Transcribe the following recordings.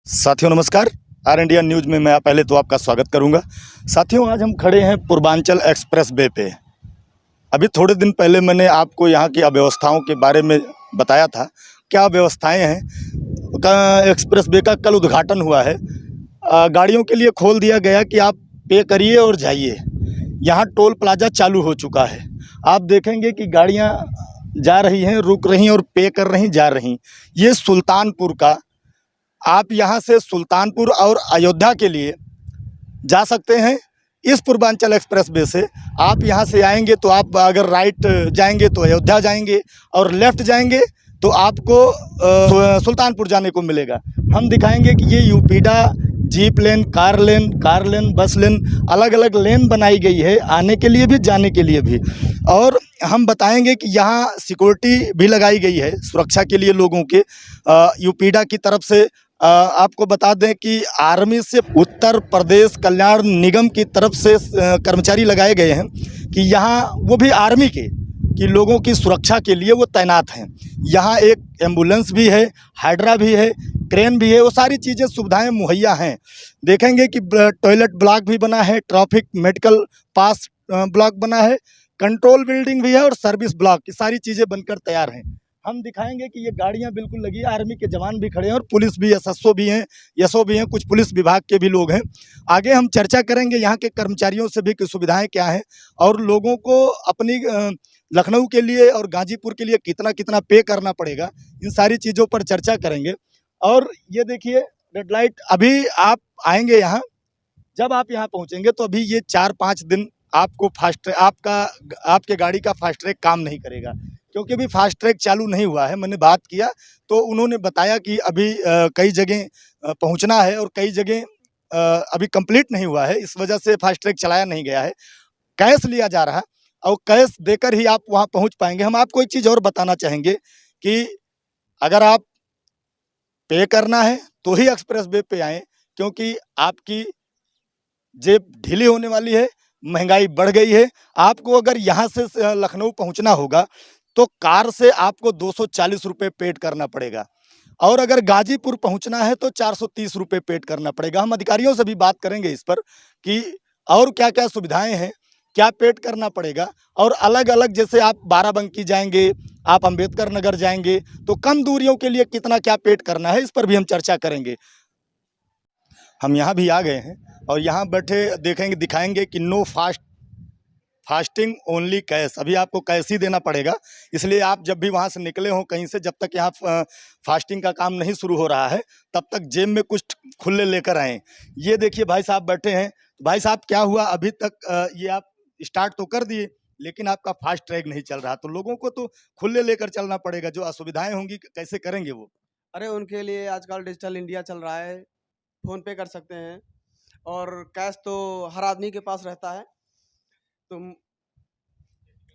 साथियों नमस्कार। R India news में मैं पहले तो आपका स्वागत करूंगा। साथियों आज हम खड़े हैं पूर्वांचल एक्सप्रेस वे पे। अभी थोड़े दिन पहले मैंने आपको यहाँ की अव्यवस्थाओं के बारे में बताया था। क्या व्यवस्थाएं हैं एक्सप्रेस वे का कल उद्घाटन हुआ है। गाड़ियों के लिए खोल दिया गया कि आप पे करिए और जाइए। यहाँ टोल प्लाजा चालू हो चुका है। आप देखेंगे कि गाड़ियाँ जा रही हैं, रुक रही हैं और पे कर रही जा रही। ये सुल्तानपुर का, आप यहाँ से सुल्तानपुर और अयोध्या के लिए जा सकते हैं। इस पूर्वांचल एक्सप्रेस वे से आप यहाँ से आएंगे तो आप अगर राइट जाएंगे तो अयोध्या जाएंगे और लेफ़्ट जाएंगे तो आपको सुल्तानपुर जाने को मिलेगा। हम दिखाएंगे कि ये यूपीडा जीप लेन, कार लेन, बस लेन, अलग अलग लेन बनाई गई है, आने के लिए भी जाने के लिए भी। और हम बताएंगे कि यहाँ सिक्योरिटी भी लगाई गई है सुरक्षा के लिए लोगों के। यूपीडा की तरफ से आपको बता दें कि आर्मी से उत्तर प्रदेश कल्याण निगम की तरफ से कर्मचारी लगाए गए हैं कि यहाँ वो भी आर्मी के कि लोगों की सुरक्षा के लिए वो तैनात हैं। यहाँ एक एम्बुलेंस भी है, हाइड्रा भी है, क्रेन भी है, वो सारी चीज़ें सुविधाएं मुहैया हैं। देखेंगे कि टॉयलेट ब्लॉक भी बना है, ट्रैफिक मेडिकल पास ब्लॉक बना है, कंट्रोल बिल्डिंग भी है और सर्विस ब्लॉक, ये सारी चीज़ें बनकर तैयार हैं। हम दिखाएंगे कि ये गाड़ियां बिल्कुल लगी है, आर्मी के जवान भी खड़े हैं और पुलिस भी, एसएसओ भी हैं, एसओ भी हैं, कुछ पुलिस विभाग के भी लोग हैं। आगे हम चर्चा करेंगे यहाँ के कर्मचारियों से भी कि सुविधाएं क्या हैं और लोगों को अपनी लखनऊ के लिए और गाजीपुर के लिए कितना कितना पे करना पड़ेगा, इन सारी चीज़ों पर चर्चा करेंगे। और ये देखिए रेड लाइट, अभी आप आएंगे यहाँ, जब आप यहाँ पहुँचेंगे तो अभी ये 4-5 दिन आपको आपके गाड़ी का फास्ट ट्रैक काम नहीं करेगा क्योंकि अभी फास्ट ट्रैक चालू नहीं हुआ है। मैंने बात किया तो उन्होंने बताया कि अभी कई जगह पहुंचना है और कई जगह अभी कंप्लीट नहीं हुआ है, इस वजह से फास्ट ट्रैक चलाया नहीं गया है। कैश लिया जा रहा है और कैश देकर ही आप वहां पहुंच पाएंगे। हम आपको एक चीज़ और बताना चाहेंगे कि अगर आप पे करना है तो ही एक्सप्रेस वे पे आएँ, क्योंकि आपकी जेब ढीली होने वाली है, महंगाई बढ़ गई है। आपको अगर यहाँ से लखनऊ पहुँचना होगा तो कार से आपको 240 रुपये पेड करना पड़ेगा और अगर गाजीपुर पहुँचना है तो 430 रुपये पेड करना पड़ेगा। हम अधिकारियों से भी बात करेंगे इस पर कि और क्या-क्या सुविधाएं हैं, क्या पेड करना पड़ेगा और अलग-अलग, जैसे आप बाराबंकी जाएंगे, आप अंबेडकर नगर जाएंगे तो कम दूरियों के लिए कितना क्या पेड करना है, इस पर भी हम चर्चा करेंगे। हम यहाँ भी आ गए हैं और यहाँ बैठे देखेंगे, दिखाएंगे कि नो फास्टिंग ओनली कैश। अभी आपको कैश ही देना पड़ेगा, इसलिए आप जब भी वहाँ से निकले हो कहीं से, जब तक यहाँ फास्टिंग का काम नहीं शुरू हो रहा है तब तक जेब में कुछ खुले लेकर आएँ। ये देखिए भाई साहब बैठे हैं। भाई साहब क्या हुआ, अभी तक ये आप स्टार्ट तो कर दिए लेकिन आपका फास्ट ट्रैक नहीं चल रहा, तो लोगों को तो खुले लेकर चलना पड़ेगा। जो असुविधाएं होंगी कैसे करेंगे वो? अरे उनके लिए आजकल डिजिटल इंडिया चल रहा है, फ़ोन पे कर सकते हैं और कैश तो हर आदमी के पास रहता है, तो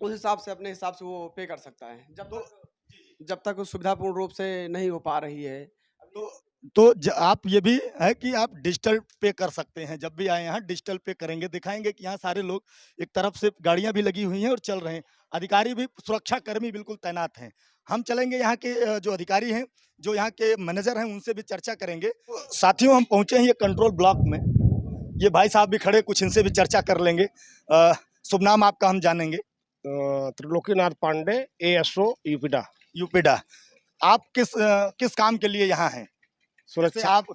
उस हिसाब से अपने हिसाब से वो पे कर सकता है। जब तक वो सुविधापूर्ण रूप से नहीं हो पा रही है। तो आप ये भी है कि आप डिजिटल पे कर सकते हैं, जब भी आए यहाँ डिजिटल पे करेंगे। दिखाएंगे कि यहाँ सारे लोग, एक तरफ से गाड़ियाँ भी लगी हुई हैं और चल रहे हैं, अधिकारी भी, सुरक्षा कर्मी बिल्कुल तैनात हैं। हम चलेंगे यहाँ के जो अधिकारी हैं, जो यहाँ के मैनेजर हैं, उनसे भी चर्चा करेंगे। तो साथियों हम पहुँचे हैं ये कंट्रोल ब्लॉक में, ये भाई साहब भी खड़े, कुछ इनसे भी चर्चा कर लेंगे। शुभ नाम आपका हम जानेंगे? त्रिलोकीनाथ पांडे, एएसओ यूपीडा। यूपीडा। आप किस काम के लिए यहाँ हैं? जैसे सुरक्षा। आप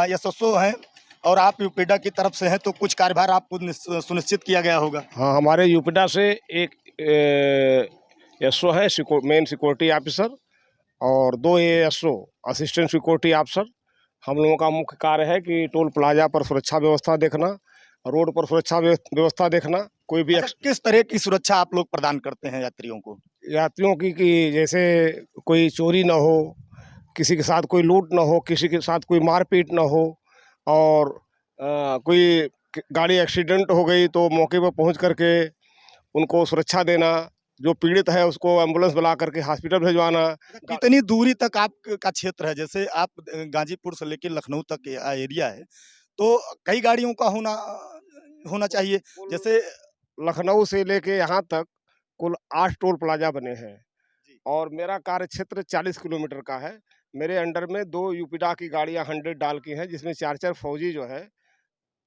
एसएसओ हैं और आप यूपीडा की तरफ से हैं तो कुछ कार्यभार आपको सुनिश्चित किया गया होगा। हाँ, हमारे यूपीडा से एक एसओ है, मेन सिक्योरिटी ऑफिसर, और 2 एएसओ असिस्टेंट सिक्योरिटी ऑफिसर। हम लोगों का मुख्य कार्य है कि टोल प्लाजा पर सुरक्षा व्यवस्था देखना, रोड पर सुरक्षा व्यवस्था देखना। कोई भी अच्छा, किस तरह की सुरक्षा आप लोग प्रदान करते हैं यात्रियों को? यात्रियों की कि जैसे कोई चोरी ना हो, किसी के साथ कोई लूट ना हो, किसी के साथ कोई मारपीट ना हो, और कोई गाड़ी एक्सीडेंट हो गई तो मौके पर पहुंच करके उनको सुरक्षा देना, जो पीड़ित है उसको एम्बुलेंस बुला करके हॉस्पिटल भिजवाना। कितनी दूरी तक आपका क्षेत्र है? जैसे आप गाजीपुर से लेकर लखनऊ तक एरिया है तो कई गाड़ियों का होना चाहिए। जैसे लखनऊ से लेके यहाँ तक कुल 8 टोल प्लाजा बने हैं और मेरा कार्य क्षेत्र 40 किलोमीटर का है। मेरे अंडर में 2 यूपीडा की गाड़ियाँ 100 डाल की हैं, जिसमें 4-4 फौजी जो है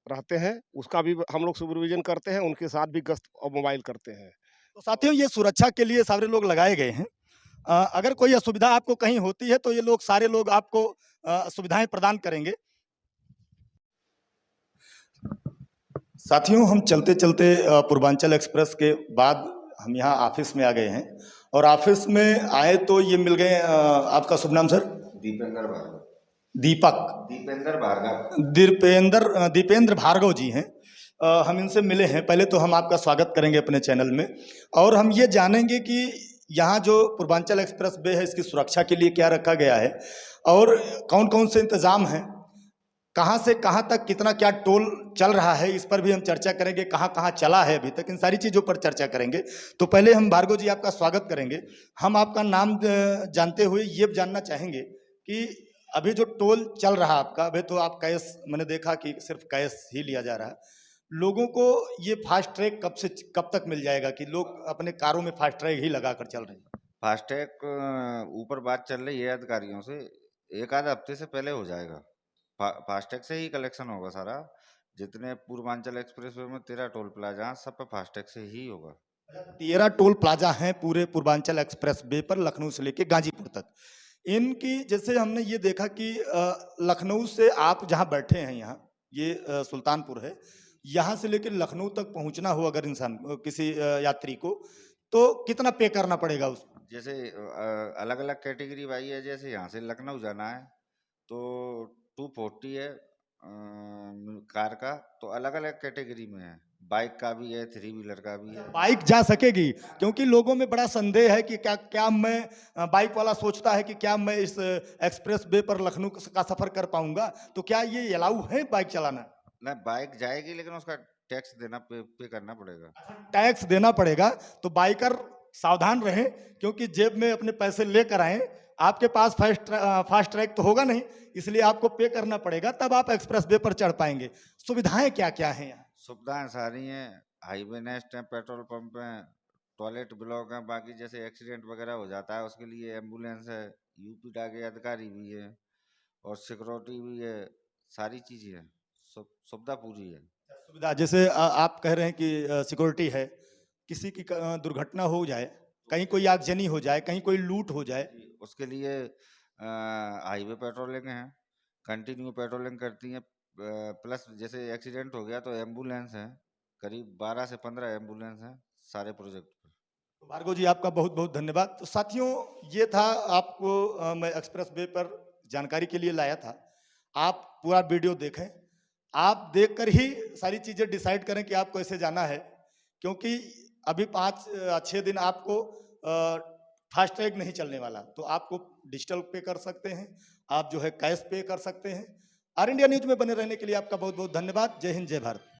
रहते हैं। उसका भी हम लोग सुपरविज़न करते हैं, उनके साथ भी गश्त और मोबाइल करते हैं। तो साथियों, ये सुरक्षा के लिए सारे लोग लगाए गए हैं। अगर कोई असुविधा आपको कहीं होती है तो ये लोग सारे लोग आपको सुविधाएं प्रदान करेंगे। साथियों, हम चलते चलते पूर्वांचल एक्सप्रेस के बाद हम यहाँ ऑफिस में आ गए हैं और ऑफिस में आए तो ये मिल गए। आपका शुभ नाम सर? दीपेंद्र भार्गव। दीपक। दीपेंद्र भार्गव। दीपेंद्र भार्गव जी हैं। हम इनसे मिले हैं। पहले तो हम आपका स्वागत करेंगे अपने चैनल में और हम ये जानेंगे कि यहाँ जो पूर्वांचल एक्सप्रेस वे है इसकी सुरक्षा के लिए क्या रखा गया है और कौन कौन से इंतज़ाम हैं, कहाँ से कहाँ तक कितना क्या टोल चल रहा है, इस पर भी हम चर्चा करेंगे। कहाँ कहाँ चला है अभी तक, इन सारी चीज़ों पर चर्चा करेंगे। तो पहले हम भार्गव जी आपका स्वागत करेंगे। हम आपका नाम जानते हुए ये जानना चाहेंगे कि अभी जो टोल चल रहा है आपका, अभी तो आप कैश, मैंने देखा कि सिर्फ कैश ही लिया जा रहा है। लोगों को ये फास्ट ट्रैक कब तक मिल जाएगा कि लोग अपने कारों में फास्ट ट्रैक ही लगा कर चल रहे हैं? फास्टैग ऊपर बात चल रही है अधिकारियों से, एक आध हफ्ते से पहले हो जाएगा। फास्टैग से ही कलेक्शन होगा सारा। जितने पूर्वांचल एक्सप्रेसवे में 13 टोल प्लाजा हैं, सब पे फास्टैग से ही होगा। 13 टोल प्लाजा हैं पूरे पूर्वांचल एक्सप्रेस वे पर, लखनऊ से लेके गाजीपुर तक। इनकी जैसे हमने ये देखा कि लखनऊ से आप जहाँ बैठे हैं, यहाँ ये सुल्तानपुर है, यहाँ से लेकर लखनऊ तक पहुँचना हो अगर इंसान किसी यात्री को, तो कितना पे करना पड़ेगा उसको? जैसे अलग अलग कैटेगरी वाई है। जैसे यहाँ से लखनऊ जाना है तो 240 है कार का, तो अलग अलग कैटेगरी में है। बाइक का भी है, 3 व्हीलर का भी है। बाइक जा सकेगी? क्योंकि लोगों में बड़ा संदेह है कि क्या मैं, बाइक वाला सोचता है कि क्या मैं इस एक्सप्रेस वे पर लखनऊ का सफर कर पाऊंगा, तो क्या ये अलाउ है बाइक चलाना? ना, बाइक जाएगी लेकिन उसका टैक्स देना पे करना पड़ेगा। टैक्स देना पड़ेगा। तो बाइकर सावधान रहें, क्योंकि जेब में अपने पैसे लेकर आएं। आपके पास फास्ट ट्रैक तो होगा नहीं, इसलिए आपको पे करना पड़ेगा, तब आप एक्सप्रेस वे पर चढ़ पाएंगे। सुविधाएं क्या क्या हैं यहाँ? सुविधाएं सारी हैं। हाईवे नेस्ट है, पेट्रोल पंप है, टॉयलेट ब्लॉक है। बाकी जैसे एक्सीडेंट वगैरह हो जाता है उसके लिए एम्बुलेंस है, यूपीडा के अधिकारी भी है और सिक्योरिटी भी है। सारी चीज़ें हैं, सुविधा पूरी है। सुविधा जैसे आप कह रहे हैं कि सिक्योरिटी है, किसी की दुर्घटना हो जाए, कहीं कोई आगजनी हो जाए, कहीं कोई लूट हो जाए, उसके लिए हाईवे पेट्रोलिंग है, कंटिन्यू पेट्रोलिंग करती हैं। प्लस जैसे एक्सीडेंट हो गया तो एम्बुलेंस है, करीब 12 से 15 एम्बुलेंस हैं सारे प्रोजेक्ट पर। तो भार्गव जी आपका बहुत बहुत धन्यवाद। तो साथियों, ये था आपको मैं एक्सप्रेस वे पर जानकारी के लिए लाया था। आप पूरा वीडियो देखें, आप देखकर ही सारी चीज़ें डिसाइड करें कि आपको कैसे जाना है, क्योंकि अभी 5-6 दिन आपको फास्ट ट्रैग नहीं चलने वाला। तो आपको डिजिटल पे कर सकते हैं, आप जो है कैश पे कर सकते हैं। आर इंडिया न्यूज में बने रहने के लिए आपका बहुत बहुत धन्यवाद। जय हिंद, जय भारत।